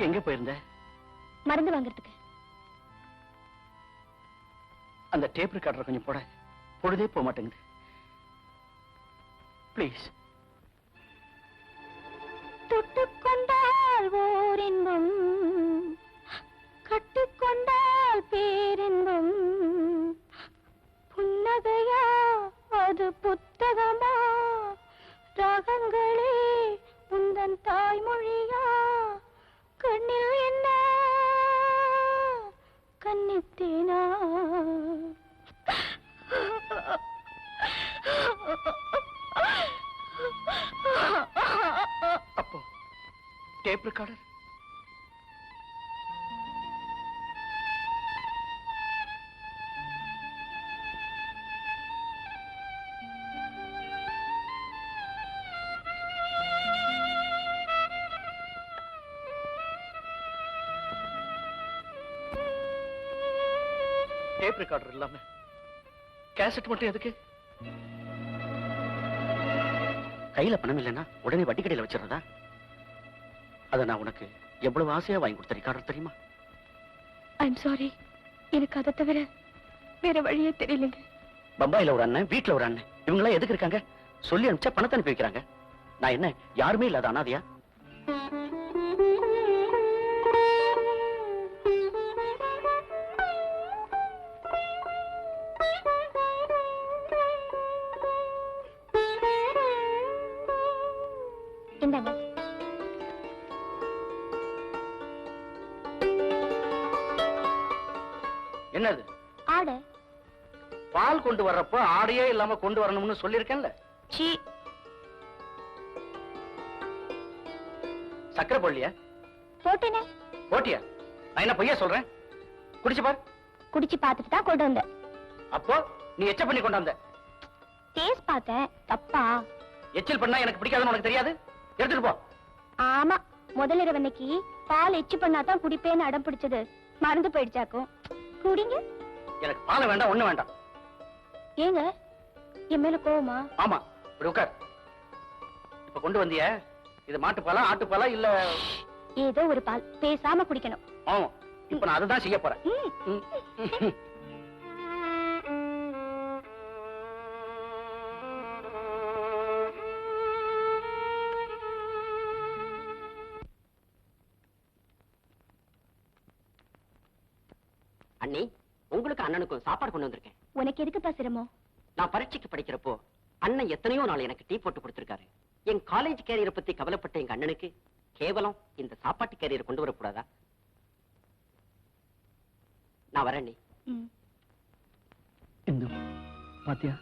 எங்க போயிருந்த? மருந்து வாங்குறதுக்கு. அந்த டேப் ரெக்கார்டர் கொஞ்சம் போட. பொழுதே போக மாட்டேங்குது. ப்ளீஸ். தொட்டுக்கொண்டால் ஓரின்பம், கட்டிக்கொண்டால் பேரின்பம். புன்னகையா அது புத்தகமா, ராகங்களே உந்தன் தாய்மொழியா. கண்ணில் என்ன கண்ணித்தேனா? அப்போ டேப் ரெக்கார்டர்? டேப் ரெக்கார்டர் இல்லாம கேசட் மட்டும் எதுக்கு? கையில பணம் இல்லைன்னா உடனே வட்டி கடையில வச்சிடறதா? அத நான் உனக்கு எவ்வளவு ஆசையா வாங்கி கொடுத்த ரெக்கார்டர் தெரியுமா? ஐம் சாரி, எனக்கு அதை தவிர வேற வழியே தெரியலங்க. பம்பாயில ஒரு அண்ணன், வீட்டுல ஒரு அண்ணன், இவங்களாம் எதுக்கு இருக்காங்க? சொல்லி அனுப்பிச்சா பணத்தை அனுப்பி வைக்கிறாங்க. நான் என்ன யாருமே இல்லாத அனாதையா? இந்தாங்க. என்னது? ஆடை. பால் கொண்டு வர்றப்போ ஆடையே இல்லாம கொண்டு வரணும்னு சொல்லிருக்கேன்ல. சீ. சக்கரை போடலையா? போட்டேனே. போட்டியா? நான் என்ன பொய்யா சொல்றேன்? குடிச்சு பார். குடிச்சு பார்த்துட்டு தான் கொண்டு வந்தேன். அப்போ நீ எச்ச பண்ணி கொண்டு வந்த? டேஸ்ட் பார்த்தேன். தப்பா? எச்சில் பண்ணா எனக்கு பிடிக்காதுன்னு உனக்கு தெரியாது? எடுத்துட்டு போ. ஆமா, முதல் இரவு அன்னைக்கு பால் எச்சு பண்ணா தான் குடிப்பேன்னு அடம் பிடிச்சது மறந்து போயிடுச்சாக்கும். குடிங்க. எனக்கு பால் வேண்டாம், ஒண்ணு வேண்டாம். ஏங்க என் மேல கோவமா? ஆமா, இப்படி உட்கார். இப்ப கொண்டு வந்திய இது மாட்டுப்பாலா ஆட்டுப்பாலா இல்ல? ஏதோ ஒரு பால், பேசாம குடிக்கணும். ஆமா, இப்ப நான் அதுதான் செய்ய போறேன். அண்ணி, உங்களுக்கு அண்ணனுக்கும் சாப்பாடு கொண்டு வந்திருக்கேன். உனக்கு எதுக்குப்பா சிரமம்? நான் பரீட்சைக்கு படிக்கிறப்போ அண்ணன் எத்தனையோ நாள் எனக்கு டீ போட்டு கொடுத்திருக்காரு. என் காலேஜ் கேரியரை பத்தி கவலைப்பட்ட எங்க அண்ணனுக்கு கேவலம் இந்த சாப்பாட்டு கேரியரை கொண்டு வரக்கூடாதா? நான் வரேன் அண்ணி. இந்து, பாத்தியா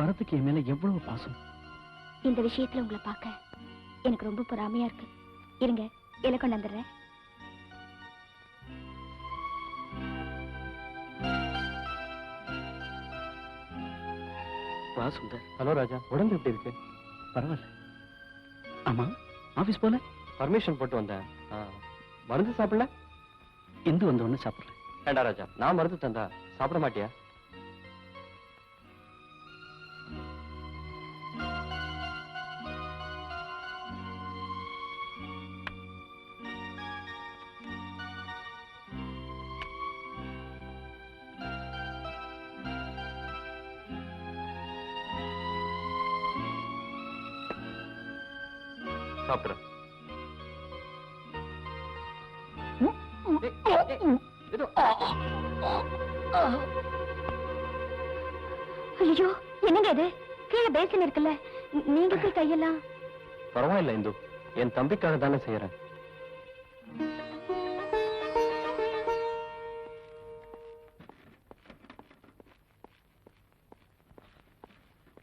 பரத்துக்கு என் மேல எவ்வளவு பாசம். இந்த விஷயத்துல உங்களை பார்க்க எனக்கு ரொம்ப பொறாமையா இருக்கு. இருங்க, இலை கொண்டு வந்துடுறேன். வா சுந்தர். ஹலோ ராஜா, உடம்பு எப்படி இருக்கு? பரவாயில்ல. ஆமா, ஆபீஸ் போல? பர்மிஷன் போட்டு வந்தேன். மருந்து சாப்பிடல? இந்து வந்த ஒண்ணு சாப்பிடுறேன். வேண்டாம் ராஜா, நான் மருந்து தந்தா சாப்பிட மாட்டியா? சாப்பிடுறேன். ஐயோ, என்னங்க இது? கீழே பேசின் இருக்குல்ல, நீங்க போய் கையெல்லாம். பரவாயில்ல இந்து, என் தம்பிக்காக தானே செய்யறேன்.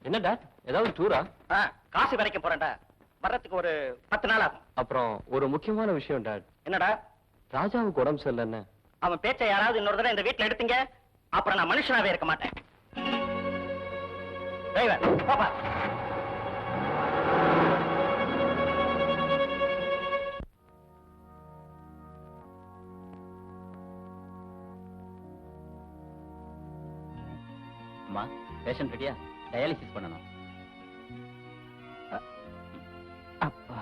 என்னடா, ஏதாவது டூரா? காசு வரைக்க போறேன்டா. வர்றதுக்கு ஒரு 10 நாள் ஆகும். அப்புறம் ஒரு முக்கியமான விஷயம் டாட். என்னடா? ராஜாவுக்கு உடம்பு சரியில்லைன்னு. அவன் பேச்சை யாராவது இன்னொரு தடவை இந்த வீட்டுல எடுத்தீங்க, அப்புறம் நான் மனுஷனாவே இருக்க மாட்டேன். டிரைவர், பாப்பா. அம்மா, பேஷண்ட் ரெடியா? டயாலிசிஸ் பண்ணணும். அப்பா,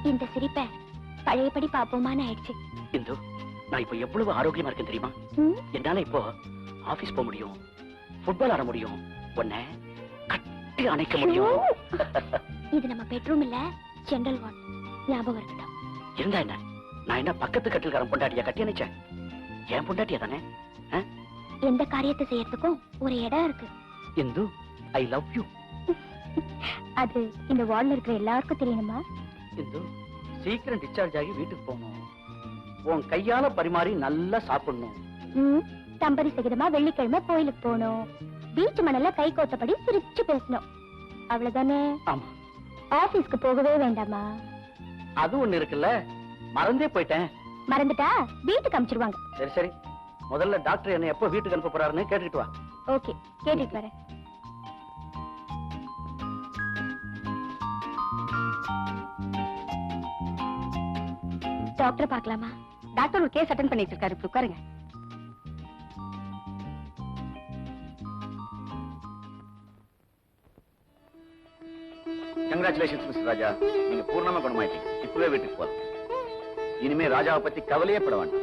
இந்த சிரிப்பை பழையபடி பாப்போமான்னு ஆயிடுச்சு. இந்து, நான் இப்ப எவ்வளவு ஆரோக்கியமா இருக்கேன் தெரியுமா? ம், என்னால இப்போ ஆபீஸ் போக முடியும், ஃபுட்பால் ஆட முடியும், உன்னை கட்டி அணைக்க முடியும். இது நம்ம பெட்ரூம் இல்ல, ஜெனரல் வார்ட். ஞாபகம் இருக்கட்டும். இருந்தா என்ன, நான் என்ன பக்கத்து கட்டில்காரன் பொண்டாட்டியா கட்டி அணைச்சேன்? என் பொண்டாட்டியா தானே? எந்த காரியத்தை செய்யறதுக்கும் ஒரு இடம் இருக்கு. Hindu, I love you. அது இந்த வார்ட்ல இருக்கிற எல்லாருக்கும் தெரியணுமா? இந்து, சீக்கிரம் டிஸ்சார்ஜ் ஆகி வீட்டுக்கு போகணும். உன் கையால பரிமாறி நல்லா சாப்பிடணும். ம், தம்பதி சகிதமா வெள்ளிக்கிழமை கோயிலுக்கு போகணும். பீச் மணல்ல கை கோத்தபடி சிரிச்சு பேசணும். அவ்வளவுதானே? ஆமா, ஆபீஸ்க்கு போகவே வேண்டாமா? அது ஒண்ணு இருக்குல்ல, மறந்தே போயிட்டேன். மறந்துட்டா வீட்டுக்கு அனுப்பிச்சிருவாங்க. சரி சரி, முதல்ல டாக்டர் என்ன எப்போ வீட்டுக்கு அனுப்ப போறாருன்னு கேட்டுக்கிட்டு வா. ஓகே, கேட்டுட்டு வரேன். டாக்டர் பார்க்கலாமா? டாக்டர் ஒரு கேஸ் அட்டெண்ட் பண்ணிட்டு இருக்காரு. இப்ப உட்காருங்க. கங்க்ராச்சுலேஷன்ஸ் மிஸ்டர் ராஜா, நீங்க பூர்ணமா குணமாயிட்டீங்க. இப்பவே வீட்டுக்கு போலாம். இனிமே ராஜாவை பத்தி கவலையே பட வேண்டாம்.